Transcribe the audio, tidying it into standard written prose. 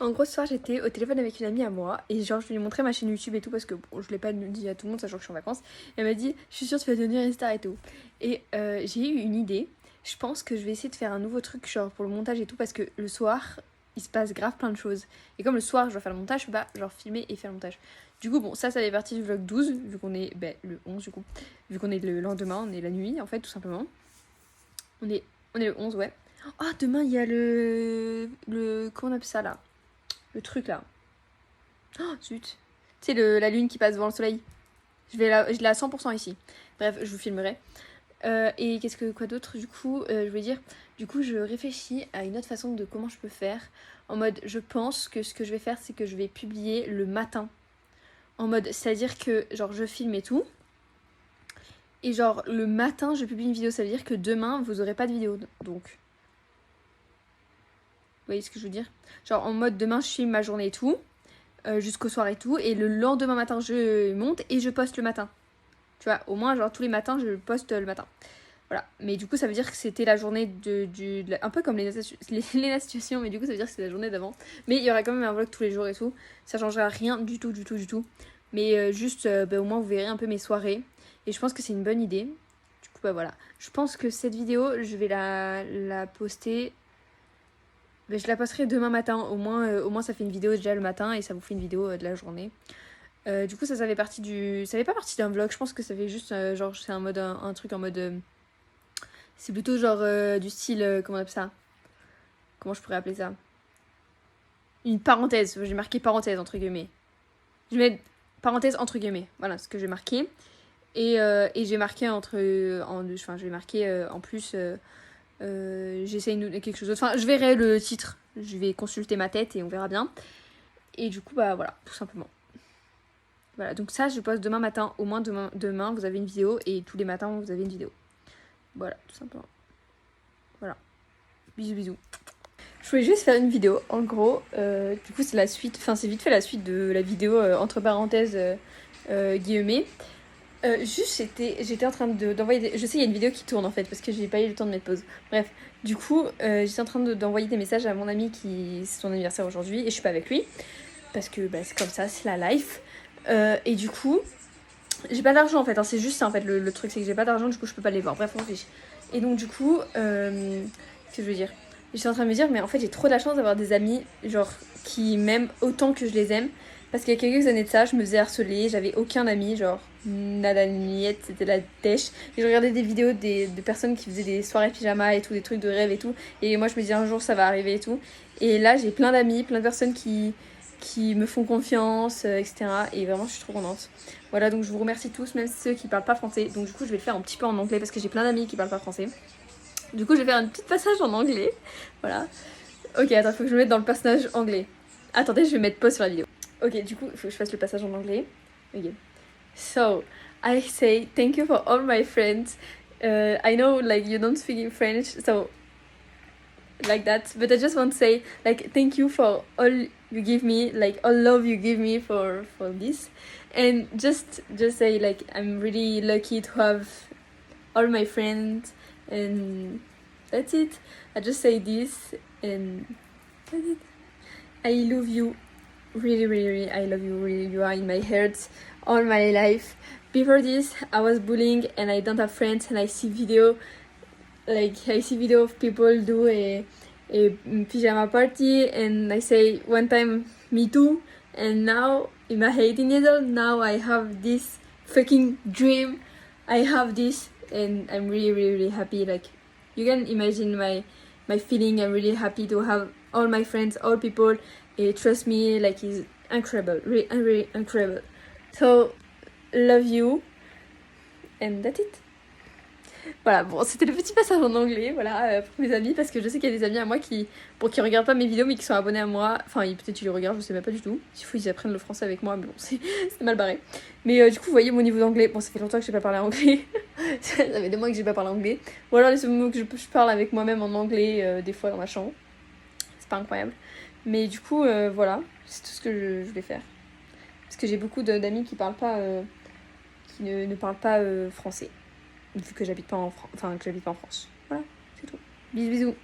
En gros, ce soir, j'étais au téléphone avec une amie à moi et genre, je lui ai montré ma chaîne YouTube et tout parce que bon, je l'ai pas dit à tout le monde, sachant que je suis en vacances. Et elle m'a dit, je suis sûre que tu vas devenir une star et tout. Et j'ai eu une idée. Je pense que je vais essayer de faire un nouveau truc, genre pour le montage et tout, parce que le soir, il se passe grave plein de choses. Et comme le soir, je dois faire le montage, je peux pas genre filmer et faire le montage. Du coup, bon, ça fait partie du vlog 12, vu qu'on est le 11 du coup. Vu qu'on est le lendemain, on est la nuit en fait, tout simplement. On est le 11, ouais. Oh, demain, il y a comment on appelle ça là? Le truc là. Oh, zut. Tu sais, la lune qui passe devant le soleil. Je l'ai à 100% ici. Bref, je vous filmerai. Et quoi d'autre du coup, je voulais dire, du coup, je réfléchis à une autre façon de comment je peux faire. En mode, je pense que ce que je vais faire, c'est que je vais publier le matin. En mode, c'est-à-dire que, genre, je filme et tout. Et genre, le matin, je publie une vidéo. Ça veut dire que demain, vous aurez pas de vidéo. Donc, vous voyez ce que je veux dire? Genre, en mode, demain, je filme ma journée et tout. Jusqu'au soir et tout. Et le lendemain matin, je monte et je poste le matin. Tu vois, au moins, genre, tous les matins, je poste le matin. Voilà. Mais du coup, ça veut dire que c'était la journée un peu comme les situations, mais du coup, ça veut dire que c'est la journée d'avant. Mais il y aura quand même un vlog tous les jours et tout. Ça changera rien du tout. Mais juste, au moins, vous verrez un peu mes soirées. Et je pense que c'est une bonne idée. Du coup, voilà. Je pense que cette vidéo, je vais la poster. Je la posterai demain matin. Au moins, ça fait une vidéo déjà le matin et ça vous fait une vidéo de la journée. Du coup, ça fait partie ça fait pas partie d'un vlog. Je pense que ça fait juste genre, c'est un truc en mode. C'est plutôt genre du style. Comment on appelle ça? Comment je pourrais appeler ça? Une parenthèse. J'ai marqué parenthèse entre guillemets. Je vais mettre parenthèse entre guillemets. Voilà ce que j'ai marqué. Et j'ai marqué je vais marquer en plus. J'essaye quelque chose d'autre. Enfin, je verrai le titre. Je vais consulter ma tête et on verra bien. Et du coup, bah voilà, tout simplement. Voilà, donc ça, je poste demain matin. Au moins, demain, vous avez une vidéo. Et tous les matins, vous avez une vidéo. Voilà, tout simplement. Voilà. Bisous, bisous. Je voulais juste faire une vidéo. En gros, du coup, c'est la suite. Enfin, c'est vite fait la suite de la vidéo, entre parenthèses, guillemets. J'étais en train d'envoyer je sais, il y a une vidéo qui tourne en fait, parce que j'ai pas eu le temps de mettre pause. Bref, du coup, j'étais en train d'envoyer des messages à mon ami c'est son anniversaire aujourd'hui, et je suis pas avec lui. Parce que c'est comme ça, c'est la life. Et du coup, j'ai pas d'argent en fait, hein, c'est juste ça en fait, le truc c'est que j'ai pas d'argent, du coup je peux pas les voir. Bref, on fiche. Et donc du coup, qu'est-ce que je veux dire? J'étais en train de me dire, mais en fait j'ai trop de la chance d'avoir des amis, genre, qui m'aiment autant que je les aime. Parce qu'il y a quelques années de ça, je me faisais harceler, j'avais aucun ami, genre, nada niette, c'était la dèche. Et je regardais des vidéos de personnes qui faisaient des soirées pyjama et tout, des trucs de rêve et tout. Et moi je me disais un jour ça va arriver et tout. Et là j'ai plein d'amis, plein de personnes qui me font confiance, etc. Et vraiment, je suis trop contente. Voilà, donc je vous remercie tous, même ceux qui parlent pas français. Donc du coup, je vais le faire un petit peu en anglais parce que j'ai plein d'amis qui parlent pas français. Du coup, je vais faire un petit passage en anglais. Voilà. Ok, attends, faut que je me mette dans le personnage anglais. Attendez, je vais mettre pause sur la vidéo. Ok, du coup, il faut que je fasse le passage en anglais. Ok. So, I say thank you for all my friends. I know, like, you don't speak French, so like that, but I just want to say, like, thank you for all you give me, like, all love you give me for this, and just say, like, I'm really lucky to have all my friends, and that's it. I just say this, and that's it. I love you, really, I love you, really. You are in my heart all my life. Before this, I was bullying and I don't have friends, and I see video of people do a pyjama party, and I say one time, me too. And now, in my 18 years old, now I have this fucking dream. I have this, and I'm really happy. Like, you can imagine my feeling. I'm really happy to have all my friends, all people. Trust me, like, it's incredible, really incredible. So, love you, and that's it. Voilà, bon, c'était le petit passage en anglais, voilà, pour mes amis, parce que je sais qu'il y a des amis à moi qui regardent pas mes vidéos, mais qui sont abonnés à moi. Enfin, peut-être qu'ils les regardent, je sais même pas du tout. S'il faut, ils apprennent le français avec moi, mais bon, c'est mal barré. Mais du coup, vous voyez mon niveau d'anglais. Bon, ça fait longtemps que j'ai pas parlé anglais. Ça fait des mois que j'ai pas parlé anglais. Ou alors les mots que je parle avec moi-même en anglais, des fois dans ma chambre. C'est pas incroyable. Mais du coup, voilà, c'est tout ce que je voulais faire. Parce que j'ai beaucoup d'amis qui parlent pas, qui ne parlent pas français. Vu que j'habite pas en France. Voilà, c'est tout. Bisous.